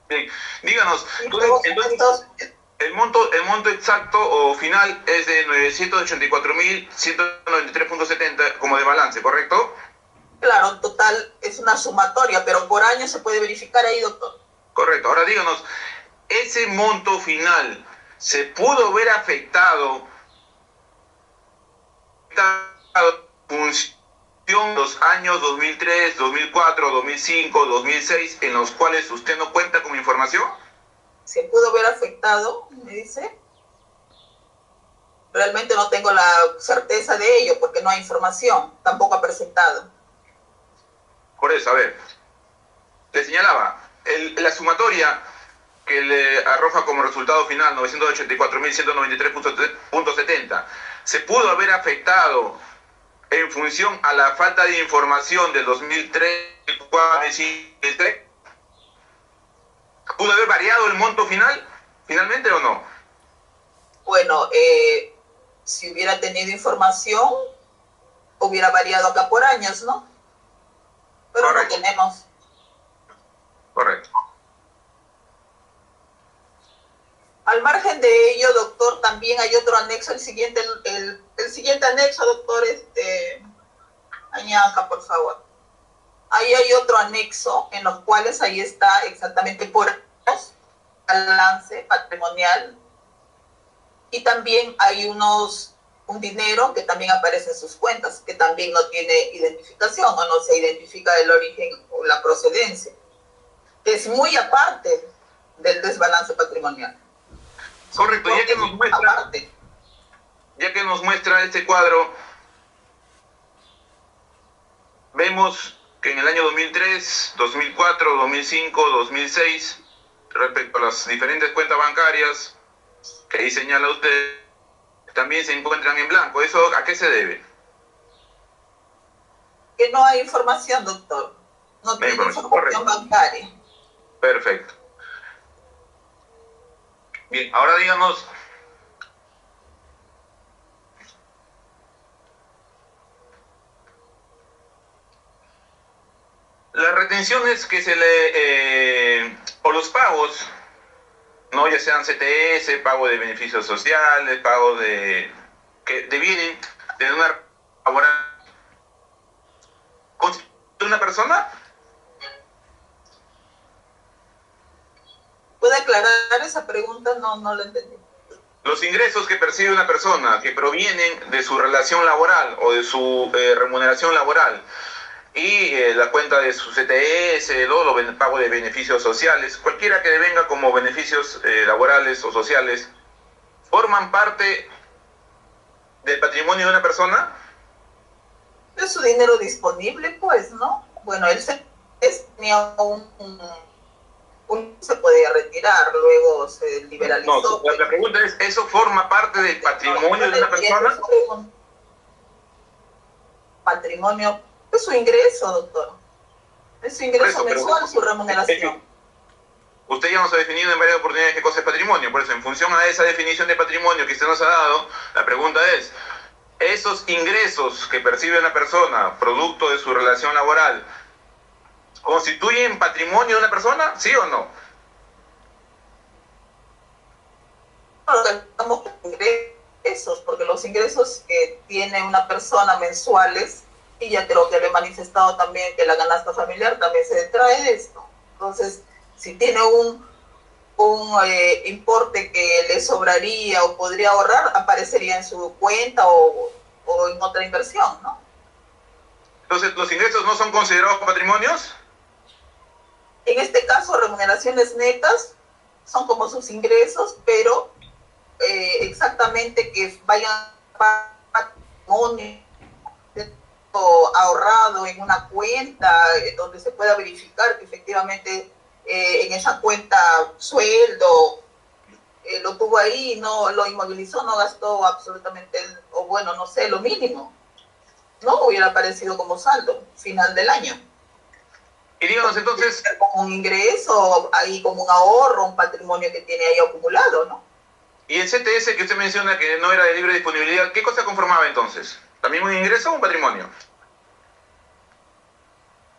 Speaker 6: Bien, díganos, el monto exacto o final es de 984.193.70 como de balance, ¿correcto?
Speaker 8: Claro, total es una sumatoria, pero por año se puede verificar ahí, doctor.
Speaker 6: Correcto. Ahora díganos, ¿ese monto final se pudo ver afectado función los años 2003, 2004, 2005, 2006 en los cuales usted no cuenta con información?
Speaker 8: ¿Se pudo ver afectado? Me dice. Realmente no tengo la certeza de ello porque no hay información, tampoco ha presentado.
Speaker 6: Por eso, a ver, le señalaba, la sumatoria que le arroja como resultado final 984.193.70 se pudo haber afectado en función a la falta de información del 2003, 2003. ¿Pudo haber variado el monto final, finalmente o no?
Speaker 8: Bueno, si hubiera tenido información, hubiera variado acá por años, ¿no? Pero
Speaker 6: correcto.
Speaker 8: No tenemos.
Speaker 6: Correcto.
Speaker 8: Al margen de ello, doctor, también hay otro anexo, el siguiente anexo, doctor, Añanca, por favor. Ahí hay otro anexo en los cuales ahí está exactamente por años, balance patrimonial, y también hay un dinero que también aparece en sus cuentas, que también no tiene identificación o no se identifica el origen o la procedencia, que es muy aparte del desbalance patrimonial.
Speaker 6: Correcto, ya que nos muestra este cuadro, vemos que en el año 2003, 2004, 2005, 2006, respecto a las diferentes cuentas bancarias que ahí señala usted, también se encuentran en blanco. ¿Eso a qué se debe?
Speaker 8: Que no hay información, doctor. No tiene información bancaria.
Speaker 6: Perfecto. Bien, ahora díganos, las retenciones que se le, o los pagos, no, ya sean CTS, pago de beneficios sociales, pago que devienen de una laboral, ¿constituye una persona?
Speaker 8: ¿Puede aclarar esa pregunta? No la entendí.
Speaker 6: Los ingresos que percibe una persona que provienen de su relación laboral o de su remuneración laboral y la cuenta de su CTS, el pago de beneficios sociales, cualquiera que devenga como beneficios laborales o sociales, ¿forman parte del patrimonio de una persona?
Speaker 8: Es su dinero disponible, pues, ¿no? Bueno, él tenía se podía retirar, luego se liberalizó.
Speaker 6: No, la pregunta es, ¿eso forma parte del patrimonio de una persona?
Speaker 8: Patrimonio, es su ingreso, doctor. Es su ingreso mensual, su remuneración.
Speaker 6: Usted ya nos ha definido en varias oportunidades qué cosa es patrimonio, por eso en función a esa definición de patrimonio que usted nos ha dado, la pregunta es, ¿esos ingresos que percibe una persona producto de su relación laboral constituyen patrimonio de una persona, sí o no?
Speaker 8: Estamos con ingresos, porque los ingresos que tiene una persona mensuales, y ya creo que le he manifestado también que la canasta familiar también se detrae de esto. Entonces, si tiene un importe que le sobraría o podría ahorrar, aparecería en su cuenta o en otra inversión, ¿no?
Speaker 6: Entonces, ¿los ingresos no son considerados patrimonios?
Speaker 8: En este caso, remuneraciones netas son como sus ingresos, pero exactamente que vayan a patrimonio ahorrado en una cuenta donde se pueda verificar que efectivamente en esa cuenta sueldo lo tuvo ahí, no lo inmovilizó, no gastó absolutamente, o bueno, no sé, lo mínimo, no hubiera aparecido como saldo final del año.
Speaker 6: Y díganos entonces,
Speaker 8: como un ingreso, ahí como un ahorro, un patrimonio que tiene ahí acumulado, ¿no?
Speaker 6: Y el CTS que usted menciona que no era de libre disponibilidad, ¿qué cosa conformaba entonces? ¿También un ingreso o un patrimonio?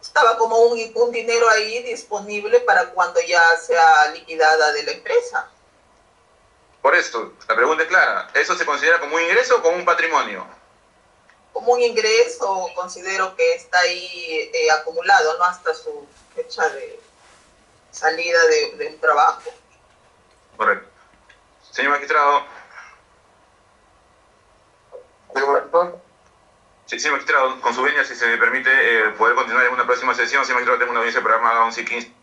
Speaker 8: Estaba como un dinero ahí disponible para cuando ya sea liquidada de la empresa.
Speaker 6: Por esto, la pregunta es clara. ¿Eso se considera como un ingreso o como un patrimonio?
Speaker 8: Como un ingreso, considero que está ahí acumulado, ¿no? Hasta su fecha de salida de un trabajo.
Speaker 6: Correcto. Señor magistrado. Sí, señor magistrado, con su venia, si se me permite poder continuar en una próxima sesión. Señor magistrado, tengo una audiencia programada a 11:15.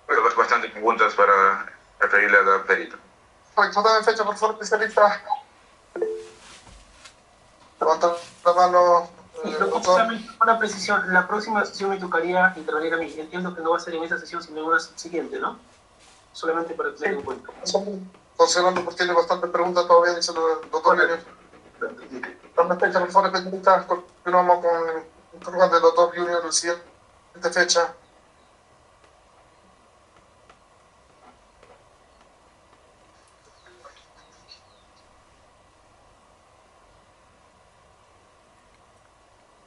Speaker 6: Pero hay bastantes preguntas para referirle a la perita.
Speaker 1: Correcto, dame fecha, por favor, especialista. Levanta la mano, doctor.
Speaker 7: Solamente una precisión, la próxima sesión me tocaría intervenir a mí. Entiendo que no va a ser en esa sesión, sino en una siguiente, ¿no? Solamente para tener en cuenta.
Speaker 1: Considerando porque tiene bastantes preguntas todavía, dice el doctor Junior. Dame fecha, por favor, especialista. Continuamos con el interrogante del doctor Junior, la siguiente fecha.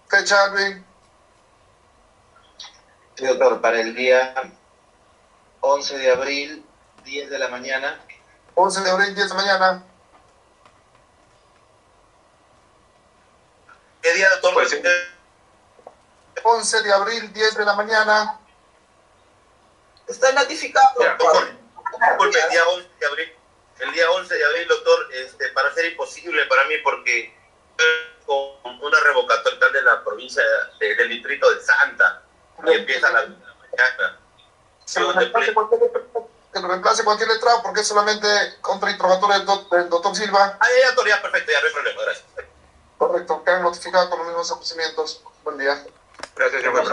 Speaker 1: Fecha, Alvin.
Speaker 9: Sí, doctor, para el día 11 de abril, 10 de la mañana.
Speaker 1: 11 de abril, 10 de la mañana.
Speaker 9: ¿Qué día, doctor?
Speaker 6: Pues, sí.
Speaker 1: 11 de abril, 10 de la mañana.
Speaker 8: Está notificado, doctor.
Speaker 9: Disculpe, el día 11 de abril. El día 11 de abril, doctor, para ser imposible para mí porque con una revocatoria de la provincia del distrito de Santa y empieza a la mañana.
Speaker 1: Que lo reemplace cualquier letrado porque es solamente contra interrogatorio del doctor Silva.
Speaker 9: Ya, doctor, ya, perfecto, ya no hay problema, gracias.
Speaker 1: Correcto, quedan notificados con los mismos acontecimientos. Buen día.
Speaker 6: Gracias, señor.